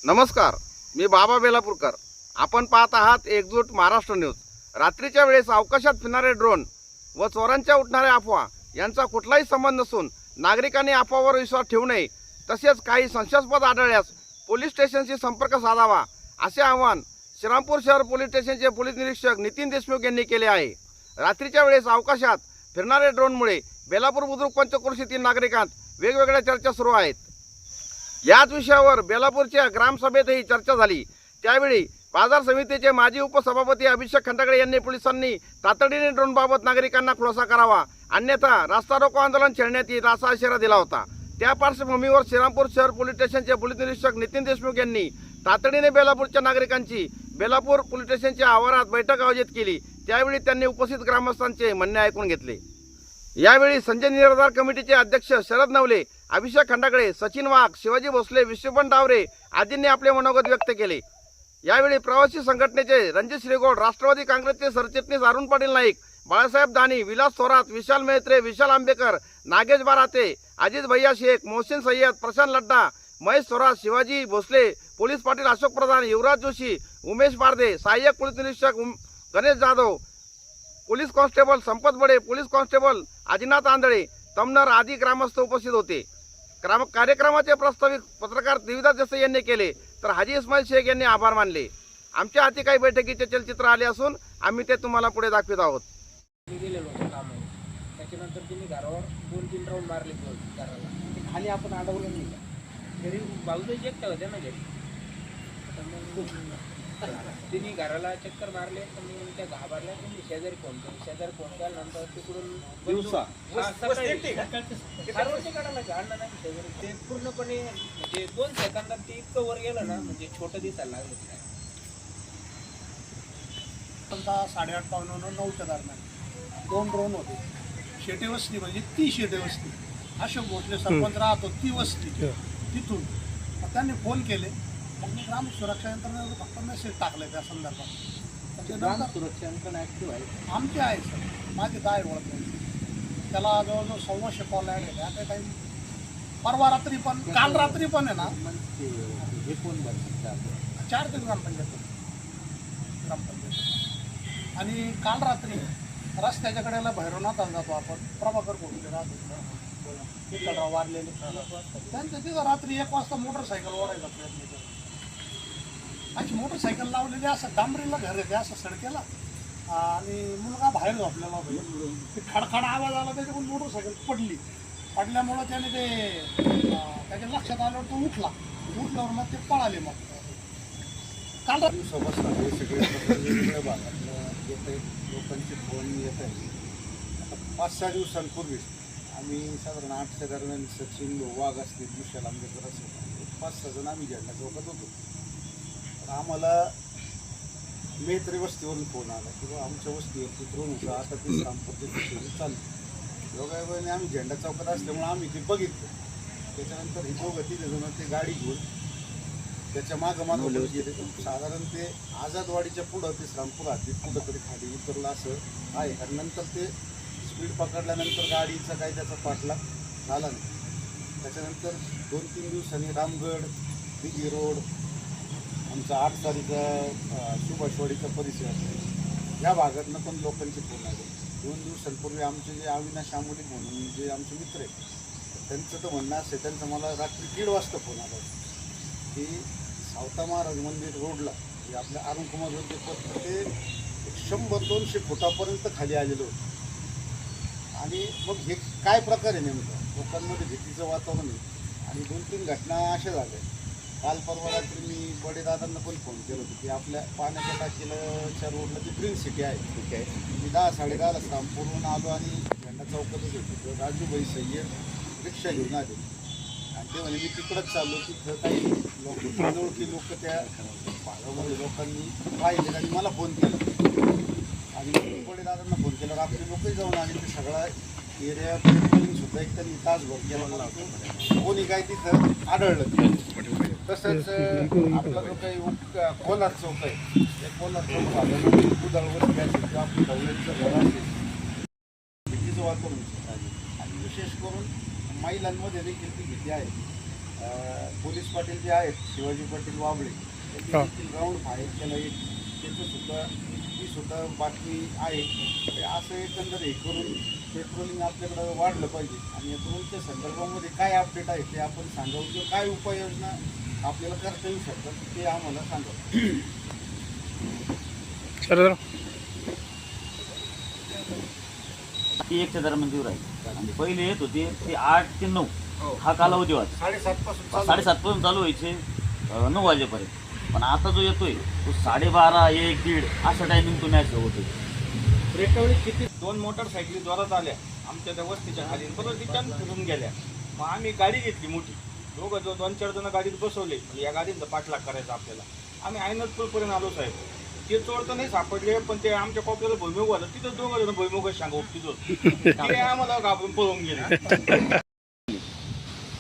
नमस्कार, मी बाबा बेलापूरकर. आपण पाहत आहात एकजूट महाराष्ट्र न्यूज. रात्रीच्या वेळेस अवकाशात फिरणारे ड्रोन व चोरांच्या उठणाऱ्या अफवा यांचा कुठलाही संबंध नसून नागरिकांनी अफवावर विश्वास ठेवू नये. तसेच काही संशयास्पद आढळल्यास पोलीस स्टेशनशी संपर्क साधावा असे आवाहन श्रीरामपूर शहर पोलीस स्टेशनचे पोलीस निरीक्षक नितीन देशमुख यांनी केले आहे. रात्रीच्या वेळेस अवकाशात फिरणारे ड्रोनमुळे बेलापूर बुद्रुक पंचक्रोशीतील नागरिकांत वेगवेगळ्या चर्चा सुरू आहेत. याच विषयावर बेलापूरच्या ग्रामसभेतही चर्चा झाली. त्यावेळी बाजार समितीचे माजी उपसभापती अभिषेक खंडागळे यांनी पोलिसांनी तातडीने ड्रोनबाबत नागरिकांना खुलासा करावा, अन्यथा रास्ता रोको आंदोलन छेडण्यात येईल असा इशारा दिला होता. त्या पार्श्वभूमीवर श्रीरामपूर शहर पोलीस स्टेशनचे पोलीस निरीक्षक नितीन देशमुख यांनी तातडीने बेलापूरच्या नागरिकांची बेलापूर पोलीस स्टेशनच्या आवारात बैठक आयोजित केली. त्यावेळी त्यांनी उपस्थित ग्रामस्थांचे म्हणणे ऐकून घेतले. यावेळी संजय निराधार कमिटीचे अध्यक्ष शरद नवले, अभिषेक खंडागळे, सचिन वाघ, शिवाजी भोसले, विश्वपन डावरे आदींनी आपले मनोगत व्यक्त केले. यावेळी प्रवासी संघटनेचे रणजित श्रीगोड, राष्ट्रवादी काँग्रेसचे सरचिटणीस अरुण पाटील नाईक, बाळासाहेब दानी, विलास थोरात, विशाल मेहत्रे, विशाल आंबेकर, नागेश बाराते, अजित भैया शेख, मोहसिन सय्यद, प्रशांत लड्डा, महेश थोरात, शिवाजी भोसले, पोलीस पाटील अशोक प्रधान, युवराज जोशी, उमेश पारदे, सहाय्यक पोलीस निरीक्षक गणेश जाधव, पोलीस कॉन्स्टेबल संपत बडे, पोलीस कॉन्स्टेबल अजिनाथ आंधळे, तमनर आदी ग्रामस्थ उपस्थित होते. कार्यक्रमाचे प्रस्तावित पत्रकार देविदास देसाई यांनी केले, तर हाजी इस्माईल शेख यांनी आभार मानले. आमच्या हाती काही बैठकीचे चलचित्र आले असून आम्ही ते तुम्हाला पुढे दाखवित आहोत. त्याच्यानंतर त्यांनी घरावर 2-3 राऊंड मारले घराला. खाली आपण अडवलं नाही का, घरी बाजूला एकटा होत्या ना घरी. त्यांनी घराला चक्कर मारले, त्यांनी त्या घाबरल्या. त्यांनी शेजारी फोन केल्यानंतर तिकडून काढलं नाही शेजारी. ते पूर्णपणे म्हणजे 2 सेकंदात ते इतकं वर गेलं ना, म्हणजे छोटं दिसायला लागलं. 8:30 पावणे 9च्या दरम्यान 2 ड्रोन होते. शेटे वस्ती म्हणजे ती शेटे वस्ती, अशोक भोसले सरपंच राहतो ती वस्ती, तिथून मग त्यांनी फोन केले. मग मी ग्राम सुरक्षा यंत्रणेवर फक्त मेसेज टाकले त्या संदर्भात. ग्राम सुरक्षा यंत्रणा ॲक्टिव्ह आहे आमचे आहे सर, माझे 10 ओळख. त्याला जवळजवळ 125 कॉल गेले. आता काही परवा रात्री पण, काल रात्री पण आहे ना, हे कोण बघितलं 4 ते ग्रामपंचायत. आणि काल रात्री रस्त्याच्या कडेला भैरवनाथाला जातो आपण, प्रभाकर कोठले राहतो तिकडं वारलेले त्यांचं तिथं रात्री 1 वाजता मोटरसायकल ओढायचा प्रयत्न केला. अशी मोटरसायकल लावलेली असं डांबरीला घर येते असं सडकेला, आणि मुलगा बाहेर झोपलेला होता. ते खडखड आवाज आला, त्याच्याकडून मोटरसायकल पडल्यामुळं त्याने ते त्याच्या लक्षात आल्यावर तो उठल्यावर मग ते पळाले. मग काल समजतात हे सगळे वेगवेगळ्या भागातलं येत आहे, लोकांचे फोन येत आहे. आता 5-6 दिवसांपूर्वी आम्ही साधारण 8च्या दरम्यान सचिन वाघ असतील, विशाल आंबेकर असेल, 5-6 जण आम्ही झेंडा चौकात होतो. तर आम्हाला मेहत्रे वस्तीवरून फोन आला की आमच्या वस्तीवरती ड्रोन होता, आता ते श्रीरामपूरच्या चालू. योगायोगाने आम्ही झेंडा चौकात असल्यामुळे आम्ही ते बघितलं. त्याच्यानंतर हे 2-3 जण ते गाडी घेऊन त्याच्या मागं गेले. साधारण ते आझादवाडीच्या पुढं ते श्रीरामपूर हद्दीत कुठंतरी खाली उतरलं असं आहे. आणि नंतर ते स्पीड पकडल्यानंतर गाडीचा काही त्याचा पाठलाग झाला नाही. त्याच्यानंतर 2-3 दिवसांनी रामगड, दिघी रोड, आमचा 8 तारीखचा सुभाषवाडीचा परिसर, या भागातनं पण लोकांचे फोन आले. 2 दिवसांपूर्वी आमचे जे अविनाश आमोली म्हणून जे आमचे मित्र आहेत, त्यांचं तर म्हणणं असं, त्यांचं मला रात्री 1:30 वाजता फोन आला की सावता महाराज मंदिर रोडला जे आपल्या अरुणकुमार होते पत्र ते 100-200 फुटापर्यंत खाली आलेलं होतं. आणि मग हे काय प्रकार आहे नेमका, लोकांमध्ये भीतीचं वातावरण आहे. आणि 2-3 घटना अशा झाल्या. काल परवा रात्री मी बडेदादांना पण फोन केला होता की आपल्या पाण्याच्या टाकीच्या रोडला जी ग्रीन सिटी आहे, ठीक आहे, मी 10-10:30 श्रीरामपूरहून आलो आणि झेंडा चौकातच होतो. राजूभाई सय्यद रिक्षा घेऊन आले आणि ते म्हणे मी तिकडंच चाललो. तिथं काही अनोळखी लोक त्या भागामध्ये लोकांनी पाहिले आणि मला फोन केला. आणि बडेदादांना फोन केला, रात्री लोकही जाऊन आले. ते सगळा एरिया सुद्धा एक त्यांनी तासभर केला. मला कोणी काय तिथं आढळलं. तसंच आपला जो काही कोलार चौक आहे, त्या कोलार चौक भागामध्ये कुदळवर घ्यायचं आपलं दौलतचं घर असेल, भीतीचं वातावरण. आणि विशेष करून महिलांमध्ये देखील ती भीती आहे. पोलीस पाटील जे आहेत शिवाजी पाटील वाबळे त्यांनी देखील राऊंड बाहेर केलं एक ती सुद्धा बातमी आहे. ते असं एकंदर हे करून पेट्रोलिंग आपल्याकडं वाढलं पाहिजे आणि ड्रोनच्या संदर्भामध्ये काय अपडेट आहे ते आपण सांगावं किंवा काय उपाययोजना आपल्याला करता येऊ शकतात ते आम्हाला सांगावं. ती 1च्या दरम्यान जीव राहील आणि पहिले येत होते ते 8 ते 9 हा कालावधी होता. 7:30 पासून चालू व्हायचे 9 वाजेपर्यंत. पण आता जो येतोय तो 12:30 1 1:30 अशा टायमिंग तो मॅच होतोय. ब्रेकवेळी किती 2 मोटरसायकली जोरात आल्या आमच्या त्या वस्तीच्या खाली, परत रिटर्न फिरून गेल्या. मग आम्ही गाडी घेतली मोठी, दोघं 2-4 जण गाडीत बसवले. म्हणजे या गाडीचा पाठलाग करायचा आपल्याला. आम्ही ऐनतपूरपर्यंत आलो साहेब. ते चोर तर नाही सापडले, पण ते आमच्या कॉपऱ्याला भुईमुग होता, तिथं 2 जण भुईमुग सांगा उपटीत ते आम्हाला घाबरून पळून गेले.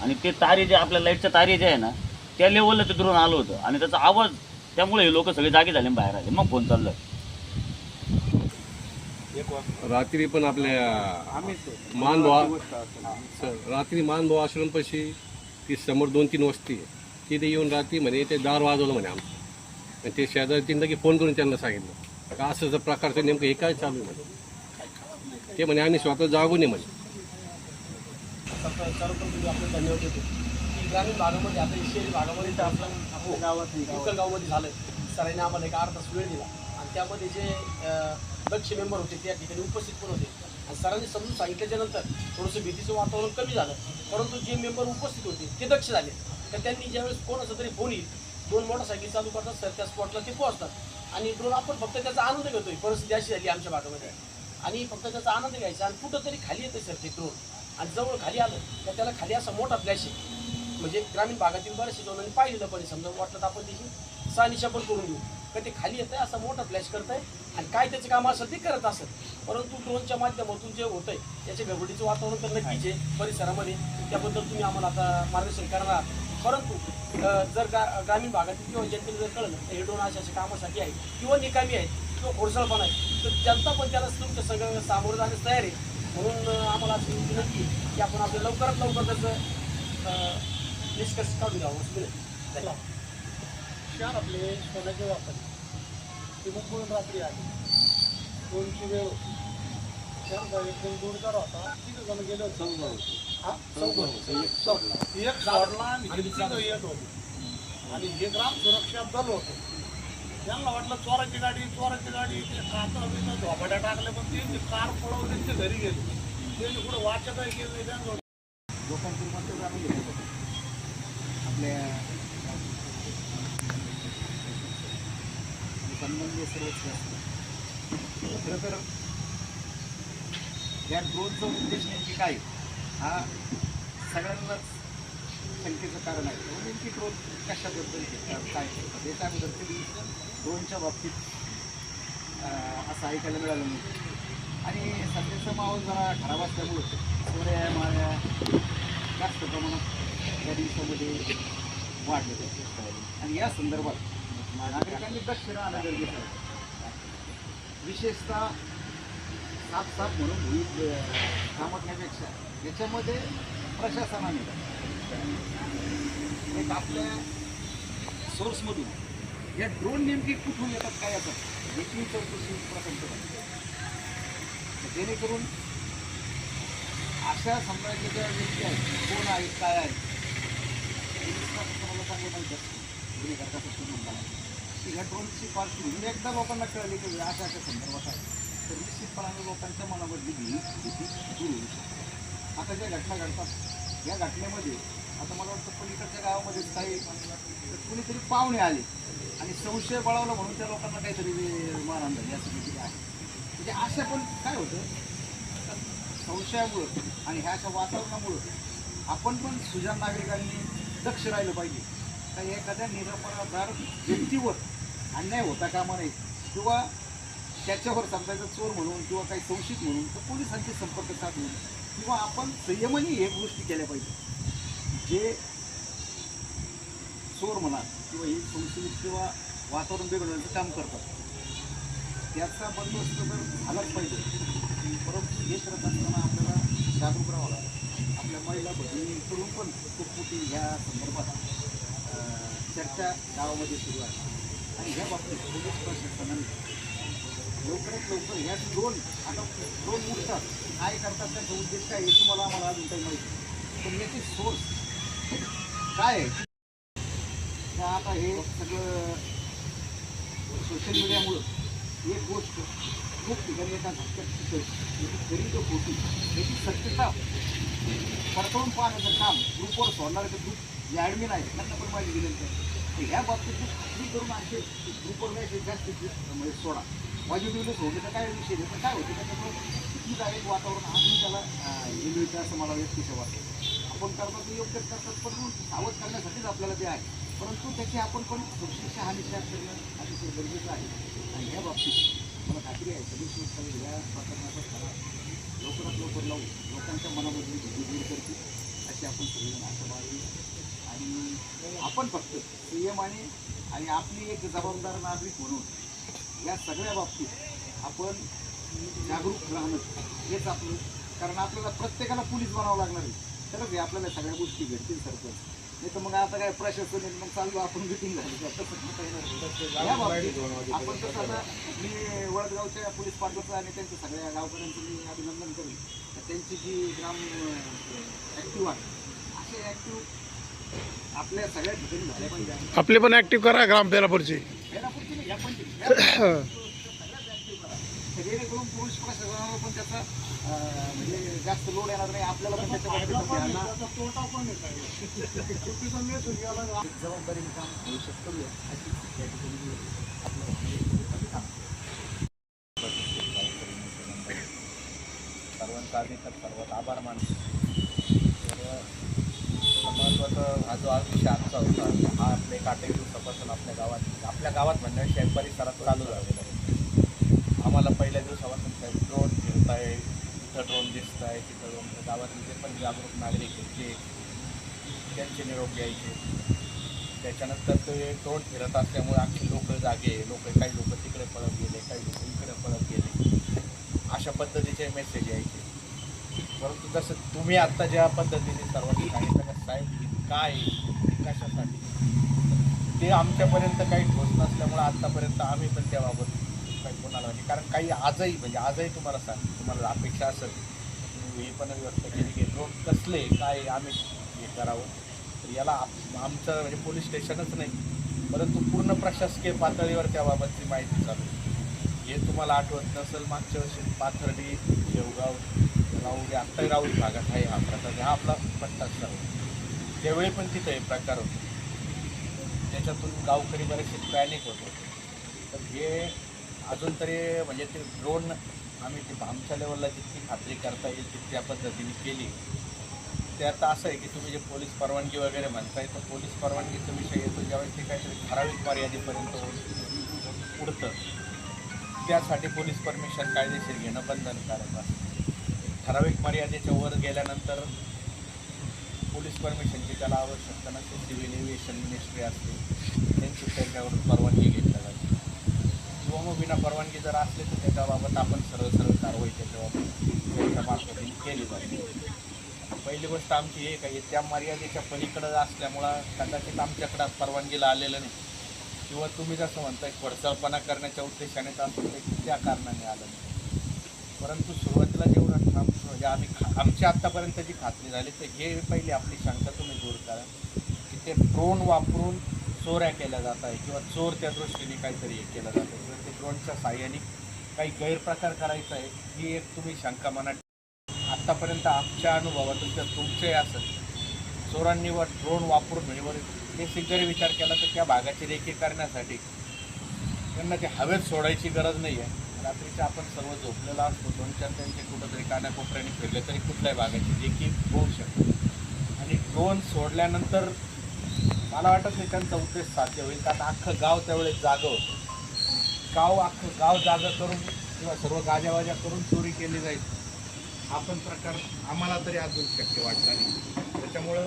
आणि ते तारे जे आपल्या लाईटच्या तारे जे आहे ना त्या लेवलला ते ड्रोन आलं होतं आणि त्याचा आवाज, त्यामुळे हे लोक सगळे जागे झाले बाहेर आले. मग फोन चाललाय. रात्री पण आपल्या रात्री मानभाऊ आश्रमपाशी ती समोर 2-3 वस्ती आहे तिथे येऊन रात्री म्हणे ते दार वाजवलं म्हणे आमचं. आणि ते शेजारी तीन की फोन करून त्यांना सांगितलं का असं प्रकारचं नेमकं हे काय चालू आहे म्हणे. ते म्हणे आम्ही स्वतः जागू नये म्हणे. सर्वप्रथम आपण धन्यवाद देतो की ग्रामीण भागामध्ये आता शहरी भागामध्ये तर आपल्या गावात गावामध्ये झालं. सरांनी आम्हाला एक अर्धा तास वेळ दिला आणि त्यामध्ये जे दक्ष मेंबर होते त्या ठिकाणी उपस्थित पण होते. आणि सरांनी समजून सांगितल्याच्यानंतर थोडंसं भीतीचं वातावरण कमी झालं. परंतु जे मेंबर उपस्थित होते ते दक्ष झाले. तर त्यांनी ज्यावेळेस कोणाचा तरी फोन येईल 2 मोटरसायकल चालू करतात सर त्या स्पॉटला ते पोहोचतात आणि ड्रोन आपण फक्त त्याचा आनंद घेतोय. परिस्थिती अशी झाली आमच्या भागामध्ये आणि फक्त त्याचा आनंद घ्यायचा आणि कुठं तरी खाली येतं सर ते ड्रोन आणि जवळ खाली आलं तर त्याला खाली असा मोठा फ्लॅश आहे. म्हणजे ग्रामीण भागातील बरेचसे जणांनी पाहिलेलं पण समजा वाटलं तर आपण त्याची सानिशा पण करून देऊ का ते खाली येतं आहे असा मोठा फ्लॅश करत आहे आणि काय त्याचं काम असेल ते करत असेल. परंतु ड्रोनच्या माध्यमातून जे होतं आहे याचे गडबडीचं वातावरण तर नक्कीच आहे परिसरामध्ये. त्याबद्दल तुम्ही आम्हाला आता मार्गदर्शन करणार आहात. परंतु जर ग्रामीण भागातील किंवा जनतेला जर कळलं तर हे ड्रोन अशा कामासाठी आहे किंवा निकामी आहे किंवा खोडसाळपणा आहे तर जनता पण त्याला तुमच्या सगळं सामोरं जाण्यास तयार आहे. म्हणून आम्हाला अशी विनंती आहे की आपण आपल्या लवकरात लवकर त्याचं निष्कर्ष काढून द्यावं असं धन्यवाद. शहर आपले सोन्याचे वापर ते मुंबईहून रात्री आले 2ची वेळ होती. शहर एकदम जोरदार होता. 3 जण गेले होते. एक सोडला आणि 3 येत होते आणि हे ग्राम सुरक्षा दल होतं. त्यांना वाटलं चोराची गाडी ते काचा बिचा झोपाट्या टाकल्या पण ते कार पळवले ते घरी गेले. त्यांनी पुढे वाचत आहे गेले त्यांना लोकांची मतं जाणून घेतली आपल्या संबंधी सर्वच खरं तर या ड्रोनचा उद्देश नेमकी काय हा सगळ्यांनाच शंकेचं कारण आहे. नेमकी ड्रोन कशाबद्दल घेतात काय करतात याच्या अगोदर तरी ड्रोनच्या बाबतीत असं ऐकायला मिळालं नाही. आणि सध्याचा माहोल जरा खराब असल्यामुळं चोऱ्या माऱ्या जास्त प्रमाणात या दिवसामध्ये वाढले जाते. आणि या संदर्भात नागरिकांनी दक्ष राहणं गरजेचं आहे. विशेषतः साफ म्हणून होईल कामण्यापेक्षा याच्यामध्ये प्रशासनाने एक आपल्या सोर्समधून या ड्रोन नेमकी कुठून येतात काय येतात याची चौकशी प्रथम करावी. जेणेकरून अशा समजायच्या ज्या व्यक्ती आहेत कोण आहेत काय आहेत तुम्हाला चांगलं माहिती असतं गुन्हेगार कसं म्हणता की ह्या ड्रोनची पार्श्वभूमी एकदा लोकांना कळली की अशा संदर्भात आहे तर निश्चितपणाने लोकांच्या मनामधली भीती दूर होऊ शकते. आता ज्या घटना घडतात या घटनेमध्ये आता मला वाटतं पलीकडच्या गावामध्येच काही कुणीतरी पाहुणे आले आणि संशय बळावला म्हणून त्या लोकांना काहीतरी मारहाण झाली असं काहीतरी आहे. म्हणजे अशा पण काय होतं संशयामुळं आणि ह्या अशा वातावरणामुळं आपण पण सुजाण नागरिकांनी दक्ष राहिलं पाहिजे. तर एखाद्या निरपराधार व्यक्तीवर अन्याय होता कामा नये किंवा त्याच्यावर समजायचं चोर म्हणून किंवा काही संशयित म्हणून तर पोलिसांचे संपर्क साधून किंवा आपण संयमाने हे गोष्टी केल्या पाहिजे. जे चोर म्हणा किंवा हे संशयित किंवा वातावरण बिघडवण्याचं काम करतात त्याचा बंदोबस्त तर झालाच पाहिजे. परंतु हे करत असताना आपल्याला जागरूक राहावं लागेल. आपल्या महिला भगिनीकडून पण खूप मोठी ह्या संदर्भात चर्चा गावामध्ये सुरू आहे आणि ह्या बाबतीत पोलीस प्रशासनाने लवकरात लवकर ह्या ड्रोन उडतात काय करतात त्याचा उद्देश काय हे तुम्हाला आम्हाला अजून काही माहिती नाही. पण याचे सोर्स काय आहे का आता हे सगळं सोशल मीडियामुळं एक गोष्ट खूप ठिकाणी एका धक्क्यात खरी तो खोटी याची सत्यता पडताळून पाहण्याचं काम ग्रुपवर सोडणारे ते ग्रुप जे ॲडमिन आहेत त्यांना पण माहिती दिलेलं आहे. तर ह्या बाबतीत खात्री करून आणखी ग्रुपवर मेसेज जास्तीत म्हणजे सोडा पॉझिटिव्हनेस होते तर काय विषय नाही. पण काय होते त्याच्यामुळे भीतीदायक वातावरण अजून त्याला हे मिळतं असं मला व्यक्तिशः वाटतं. आपण करतात ते योग्यच करतात पण सावध करण्यासाठीच आपल्याला ते आहे. परंतु त्याची आपण पण थोडीशी शहानिशा करणं अतिशय गरजेचं आहे. आणि ह्या बाबतीत मला खात्री आहे सगळी संस्था या प्रकरणाचा खरा लवकरात लवकर लावून लोकांच्या मनामधली भीती दूर करतील अशी आपण सगळेजण आशा बाळगली. आणि आपण फक्त संयम आणि आपली एक जबाबदार नागरिक म्हणून या सगळ्या बाबतीत आपण जागरूक राहणं हेच आपलं. कारण आपल्याला प्रत्येकाला पोलीस बनावं लागणार आहे तरच हे आपल्याला सगळ्या गोष्टी भेटतील सरपंच. नाही तर मग आता काय प्रशासन मग चालू आपण मिटिंग झाली या बाबतीत आपण कसं आता मी वडगावच्या पोलीस पाटलाचं आणि त्यांच्या सगळ्या गावकऱ्यांचं मी अभिनंदन करेन. त्यांची जी ग्राम ॲक्टिव्ह आहे असे ॲक्टिव्ह आपल्या सगळ्या ठिकाणी झाल्या पाहिजे. आपले पण ऍक्टिव्ह करा ग्राम बेलापूरची. बेलापूरची नाही, या पण सगळ्याच ॲक्टिव्ह करा जेणेकरून पोलीस प्रशासनाला पण त्याचा म्हणजे जास्त लोड येणार नाही. आपल्याला पण त्याच्या जबाबदारीने काम होऊ शकतो अशी या ठिकाणी सर्वांचा आधी तर सर्वात आभार मानतो. तर महत्त्वाचा हा जो विषय आजचा होता हा आपले काटेरी दिवसापासून आपल्या गावात म्हणण्याविषयी परिसरात चालू झालेला आहे. आम्हाला पहिल्या दिवसापासून साहेब ड्रोन फिरत आहे, इथं ड्रोन दिसत आहे, तिथं ड्रोन गावातले जे पण जागरूक नागरिक आहेत ते त्यांचे निरोप घ्यायचे. त्याच्यानंतर ते ड्रोन फिरत असल्यामुळे आखी लोक जागे काही लोक तिकडे पळत गेले, काही लोक इकडे पळत गेले, अशा पद्धतीचे मेसेज यायचे. परंतु जसं तुम्ही आत्ता ज्या पद्धतीने सर्वांनी सांगितलं का साहेब काय कशासाठी ते आमच्यापर्यंत काही ठोस नसल्यामुळे आत्तापर्यंत आम्ही पण त्याबाबत काही कोणाला म्हणजे कारण काही आजही तुम्हाला अपेक्षा असेल हे पण व्यक्त केली की ड्रोन कसले काय आम्ही हे करावं. तर याला आमचं म्हणजे पोलीस स्टेशनच नाही परंतु पूर्ण प्रशासकीय पातळीवर त्याबाबतची माहिती चालू. हे तुम्हाला आठवत नसेल मागच्या वर्षी पाथर्डी, शेवगाव, राऊरी आत्ताही राऊरी भागात आहे हा प्रकार. हा आपला पट्टा सर्व त्यावेळी पण तिथे हे प्रकार होते. त्याच्यातून गावकरी बरेचसे पॅनिक होत होते. तर हे अजून तरी म्हणजे ते ड्रोन आम्ही ते आमच्या लेवलला जितकी खात्री करता येईल तितकी त्या पद्धतीने केली. ते आता असं आहे की तुम्ही जे पोलीस परवानगी वगैरे म्हणताय तर पोलीस परवानगीचा विषय येतो ज्यावेळेस ते काहीतरी ठराविक मर्यादेपर्यंत उडतं त्यासाठी पोलीस परमिशन कायदेशीर घेणं बंधनकारक असतं. ठराविक मर्यादेच्या वर गेल्यानंतर पोलीस परमिशनची त्याला आवश्यकता नसते. सिव्हिल एव्हिएशन मिनिस्ट्री असते त्यांची त्याच्यावरून परवानगी घेतल्या जाते किंवा मग विना परवानगी जर असले तर त्याच्याबाबत आपण सरळ कारवाई त्याच्याबाबत त्यांच्या मार्फतीने केली जाते. पहिली गोष्ट आमची हे काही त्या मर्यादेच्या पलीकडं असल्यामुळं कदाचित आमच्याकडं परवानगीला आलेलं नाही किंवा तुम्ही जसं म्हणताय खडचळपणा करण्याच्या उद्देशाने तर असं त्या कारणाने आलं नाही. परंतु सुरुवातीला जेवढं ठाम म्हणजे आमची आत्तापर्यंत जी खात्री झाली तर हे पहिली आपली शंका तुम्ही दूर करा की ते ड्रोन वापरून चोऱ्या केल्या जात आहे किंवा चोर त्या दृष्टीने काहीतरी हे केलं जातं किंवा ते ड्रोनच्या साह्याने काही गैरप्रकार करायचा आहे ही एक तुम्ही शंका मनात. आत्तापर्यंत आमच्या अनुभवातून तर तुमचे असं चोरांनी व ड्रोन वापरून म्हणजे बेसिक जरी विचार केला तर त्या भागाची रेखी करण्यासाठी त्यांना ते हवेत सोडायची गरज नाही आहे. रात्रीच्या आपण सर्व झोपलेला असतो 2-4 त्यांचे कुठंतरी कानाकोपऱ्याने फिरले तरी कुठल्याही भागाची रेखी होऊ शकते. आणि ड्रोन सोडल्यानंतर मला वाटत नाही त्यांचा उद्देश साध्य होईल कारण अख्खं गाव त्यावेळेस जागं होतं. अख्खं गाव जागं करून किंवा सर्व गाजावाजा करून चोरी केली जाईल हा पण प्रकार आम्हाला तरी अजून शक्य वाटला नाही. त्याच्यामुळं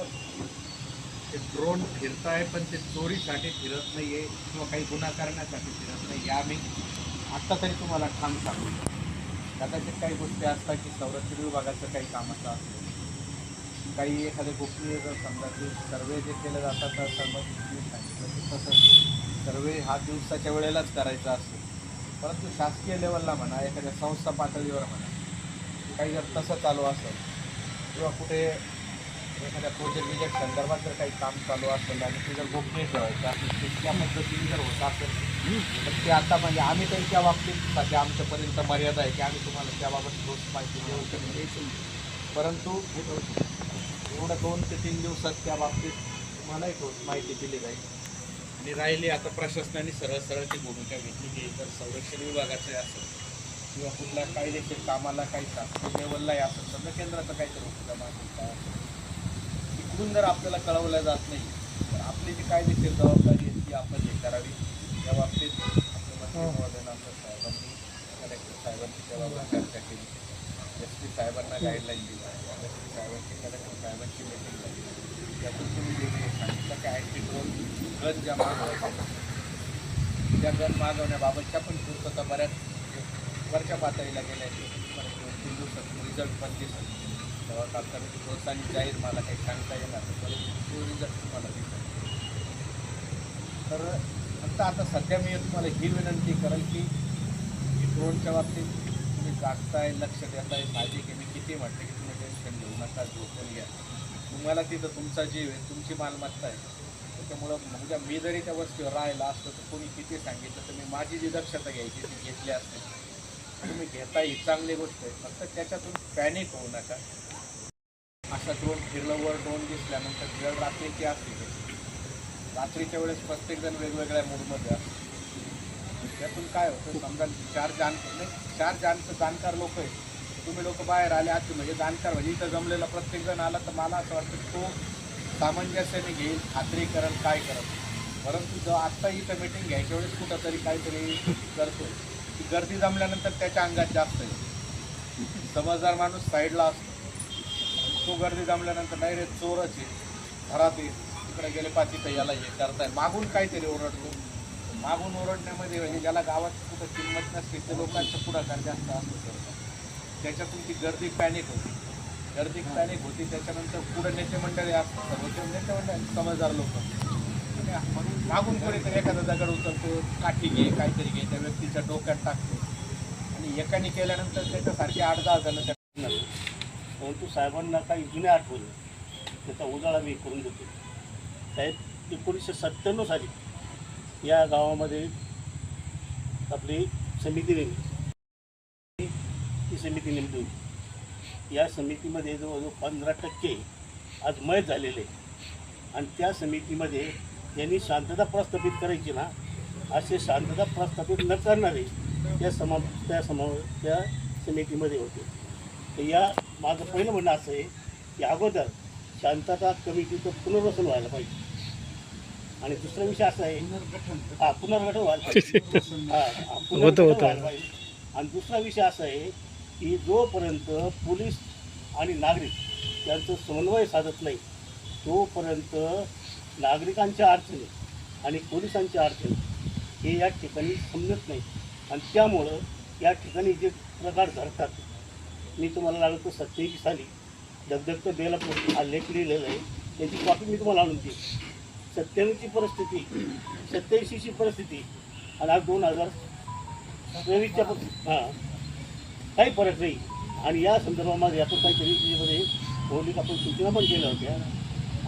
ते ड्रोन फिरत आहे पण ते चोरीसाठी फिरत नाही आहे किंवा काही गुन्हा करण्यासाठी फिरत नाही हे आम्ही आत्ता तरी तुम्हाला ठाम सांगू. कदाचित काही गोष्टी असतात की संरक्षण विभागाचं काही कामाचं असतं, काही एखादे गोपनीय जर समजा की सर्वे जे केले जातात तर सर्व सांगितलं की तसं सर्वे हा दिवसाच्या वेळेलाच करायचा असतो. परंतु शासकीय लेवलला म्हणा, एखाद्या संस्था पातळीवर म्हणा, काही जर तसं चालू असेल किंवा कुठे एखाद्या प्रोजेक्ट संदर्भात जर काही काम चालू असेल आणि ते जर गोपनीय ठेवायचं असेल ते त्या पद्धतीने जर होत असेल तर ते आता म्हणजे आम्ही तरी त्या बाबतीत सध्या आमच्यापर्यंत मर्यादा आहे की आम्ही तुम्हाला त्याबाबत ठोस माहिती देऊ शकतो. परंतु एवढं 2 ते 3 दिवसात त्या बाबतीत तुम्हालाही ठोस माहिती दिली जाईल. आणि राहिली आता प्रशासनाने सरळ ती भूमिका घेतली की जर संरक्षण विभागाचे असेल किंवा कुठल्या कायदेशीर कामाला काही शासकीय लेवललाही असेल समजा केंद्राचं काहीतरी उपक्रम असेल काय असेल तिकडून जर आपल्याला कळवलं जात नाही तर आपली जी कायदेशीर जबाबदारी आहे ती आपण हे करावी. या बाबतीत आपल्या मंत्री महोदयांना साहेबांनी कलेक्टर साहेबांची त्याबाबत चर्चा केली, SP साहेबांना गाईडलाईन दिली, SP साहेबांची कलेक्टर साहेबांची मीटिंग झाली. त्यातून तुम्ही जे सांगितलं की IT ड्रोन गन ज्या मागवायच्या त्या गन मागवण्याबाबतच्या पण पूर्तता बऱ्याच वरच्या पातळीला गेल्या आहेत. 2-3 दिवसात रिझल्ट पण दिसत तेव्हा तात्काळ प्रोत्साहन जाहीर मला काही सांगता येणार नाही, परंतु तो रिझल्ट तुम्हाला दिसत. तर फक्त आता सध्या मी तुम्हाला ही विनंती करेल की ड्रोनच्या बाबतीत तुम्ही जागताय, लक्ष देताय, साहजिक आहे. मी किती म्हटलं की तुम्ही टेन्शन घेऊ नका, झोपून घ्या. तुम्हाला तिथं तुमचा जीव आहे, तुमची मालमत्ता आहे. त्याच्यामुळं म्हणजे मी जरी त्या वस्तीवर राहिला असतो तर कोणी किती सांगितलं तर मी माझी जी दक्षता घ्यायची ती घेतली असते. तुम्ही घेता ही चांगली गोष्ट आहे, फक्त त्याच्यातून पॅनिक होऊ नका. असा ड्रोन फिरल्यावर ड्रोन दिसल्यानंतर वेळ रात्रीची असते, रात्रीच्या वेळेस प्रत्येकजण वेगवेगळ्या मूडमध्ये असतो. त्यातून काय होतं समजा 4 जाणकार लोक आहेत, तुम्ही लोक बाहेर आले आधी म्हणजे जाणकार म्हणजे इथं जमलेला प्रत्येकजण आला तर मला असं वाटतं तो सामंजस्याने घेईल, खात्री करेल, काय करेल. परंतु जो आत्ता इथं मीटिंग घ्यायच्या वेळेस कुठंतरी काहीतरी करतो की गर्दी जमल्यानंतर त्याच्या अंगात जास्त आहे. समजदार माणूस साईडला असतो, तो गर्दी जमल्यानंतर नाही रे चोरच आहे, घरात ये, तिकडे गेले तिथं याला हे करताय, मागून काहीतरी ओरडतो. मागून ओरडण्यामध्ये म्हणजे ज्याला गावात कुठं किंमत नसते ते लोकांचं पुढाकार जास्त असतो. त्याच्यातून ती गर्दी पॅनिक होती. त्याच्यानंतर पुढं नेते मंडळी असतात, सर्वोच्च नेते मंडळी समजदार लोक मागून कोणीतरी एखादा दगड उचलतो, काठी घे, काहीतरी घे, त्या व्यक्तीच्या डोक्यात टाकतो आणि एकाने केल्यानंतर त्याच्यासारखे 8-10 जण त्या. परंतु साहेबांना काही जुन्या आठवणी त्याचा उजाळा मी करून देतो. साहेब 1997 साली या गावामध्ये आपली समिती नेमली, ती समिती नेमली होती. या समितीमध्ये जवळजवळ 15% आज मयत झालेले आणि त्या समितीमध्ये यांनी शांतता प्रस्थापित करायची ना, असे शांतता प्रस्थापित न करणारे त्या समितीमध्ये होते. तर या माझं पहिलं म्हणणं असं आहे की अगोदर शांतता कमिटीचं पुनर्वसन व्हायला पाहिजे. आणि दुसरा विषय असा आहे पुनर्गठन व्हायला पाहिजे. पुनर्गठन व्हायला पाहिजे. आणि दुसरा विषय असा आहे की जोपर्यंत पोलीस आणि नागरिक यांचं समन्वय साधत नाही तोपर्यंत नागरिकांच्या अडचणी आणि पोलिसांच्या अडचणी हे या ठिकाणी समजत नाही. आणि त्यामुळं या ठिकाणी जे प्रकार घडतात, मी तुम्हाला लागतो 87 साली धगधगतं बेलापूर हा लेख लिहिलेला आहे, त्याची कॉपी मी तुम्हाला आणून देईन. 97ची परिस्थिती, 87ची परिस्थिती आणि आज 2023च्या काही फरक नाही. आणि या संदर्भामध्ये आपण काहीतरी त्याच्यामध्ये मौलिक आपण सूचना पण केल्या होत्या.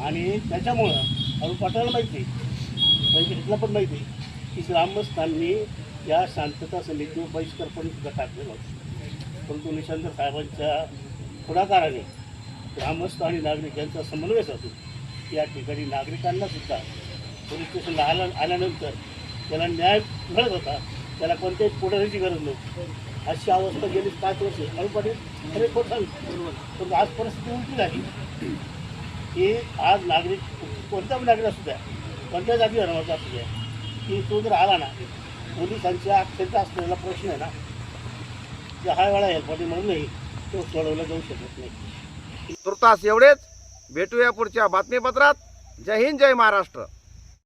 आणि त्याच्यामुळं अरुण पाटलाला माहिती आहे, म्हणजे पण माहिती आहे की ग्रामस्थांनी या शांतता समितीवर बहिष्कार पण सुद्धा टाकलेला होता. परंतु निशांत साहेबांच्या पुढाकाराने ग्रामस्थ आणि नागरिक यांचा समन्वय साधून या ठिकाणी नागरिकांना सुद्धा पोलीस स्टेशनला आल्यानंतर त्याला न्याय मिळत होता, त्याला कोणत्याही पुढारीची गरज नव्हती. अशी अवस्था गेली 5 वर्ष अरुण पाटील खरे खोट सांगितलं. पण आज परिस्थिती उलटी झाली की आज नागरिक कोणता नागरिक असू द्या, कोणत्या जाती धर्माचा असू द्या, की तो जर आला ना, पोलिसांच्या अक्षरचा असलेला प्रश्न आहे ना, की हा वेळा हेल्पसाठी म्हणूनही तो सोडवला जाऊ शकत नाही. तुर्तास एवढेच. भेटूया पुढच्या बातमीपत्रात. जय हिंद, जय महाराष्ट्र.